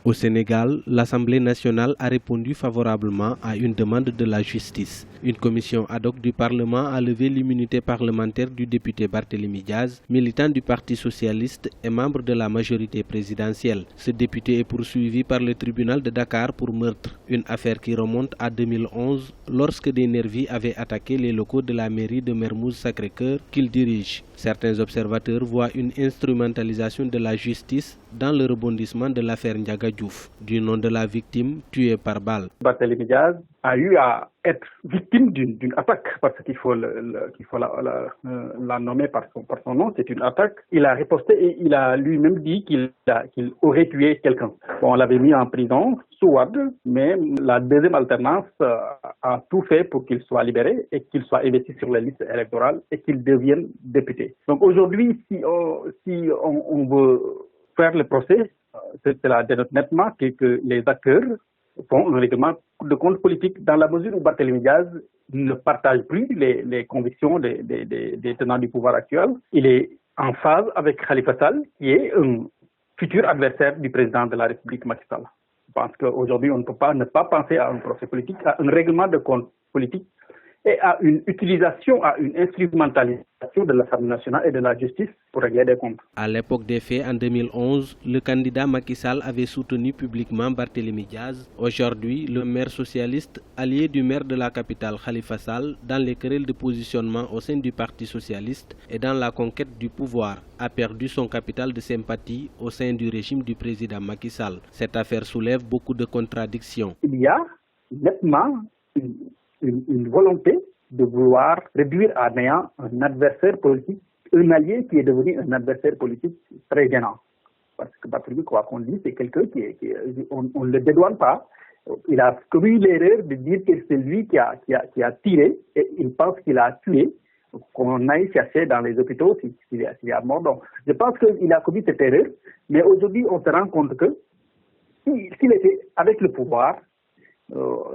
Au Sénégal, l'Assemblée nationale a répondu favorablement à une demande de la justice. Une commission ad hoc du Parlement a levé l'immunité parlementaire du député Barthélémy Diaz, militant du Parti socialiste et membre de la majorité présidentielle. Ce député est poursuivi par le tribunal de Dakar pour meurtre, une affaire qui remonte à 2011 lorsque des nervis avaient attaqué les locaux de la mairie de Mermoz Sacré-Cœur qu'il dirige. Certains observateurs voient une instrumentalisation de la justice dans le rebondissement de l'affaire Ndiaga Diouf, du nom de la victime tuée par balle. Barthélémy Diaz a eu à être victime d'une attaque, parce qu'il faut la nommer par son nom, c'est une attaque. Il a riposté et il a lui-même dit qu'il aurait tué quelqu'un. Bon, on l'avait mis en prison sous Wade, mais la deuxième alternance a tout fait pour qu'il soit libéré et qu'il soit investi sur les listes électorales et qu'il devienne député. Donc aujourd'hui, si on veut faire le procès, cela dénote nettement que les acteurs font un règlement de compte politique dans la mesure où Barthélémy Diaz ne partage plus les convictions des tenants du pouvoir actuel. Il est en phase avec Khalifa Sall, qui est un futur adversaire du président de la République, Macky Sall. Je pense qu'aujourd'hui, on ne peut pas ne pas penser à un procès politique, à un règlement de compte politique et à une utilisation, à une instrumentalisation de l'Assemblée nationale et de la justice pour régler des comptes. À l'époque des faits, en 2011, le candidat Macky Sall avait soutenu publiquement Barthélémy Diaz. Aujourd'hui, le maire socialiste, allié du maire de la capitale Khalifa Sall, dans les querelles de positionnement au sein du Parti socialiste et dans la conquête du pouvoir, a perdu son capital de sympathie au sein du régime du président Macky Sall. Cette affaire soulève beaucoup de contradictions. Il y a nettement une volonté de vouloir réduire à néant un adversaire politique, un allié qui est devenu un adversaire politique très gênant. Parce que Barthélémy, quoi qu'on dise, c'est quelqu'un on ne le dédouane pas. Il a commis l'erreur de dire que c'est lui qui a tiré et il pense qu'il a tué, qu'on aille chercher dans les hôpitaux s'il y a mort. Donc, je pense qu'il a commis cette erreur, mais aujourd'hui on se rend compte que s'il était avec le pouvoir,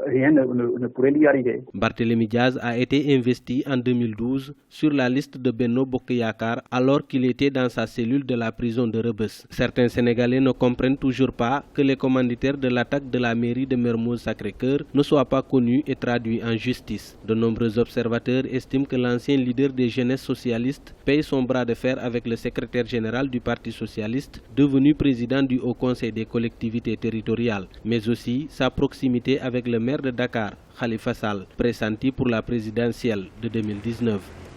rien ne pourrait lui arriver. Barthélémy Diaz a été investi en 2012 sur la liste de Benno Bokk Yakaar alors qu'il était dans sa cellule de la prison de Rebeuss. Certains Sénégalais ne comprennent toujours pas que les commanditaires de l'attaque de la mairie de Mermoz Sacré-Cœur ne soient pas connus et traduits en justice. De nombreux observateurs estiment que l'ancien leader des jeunesses socialistes paye son bras de fer avec le secrétaire général du Parti socialiste, devenu président du Haut Conseil des collectivités territoriales, mais aussi sa proximité avec le maire de Dakar, Khalifa Sall, pressenti pour la présidentielle de 2019.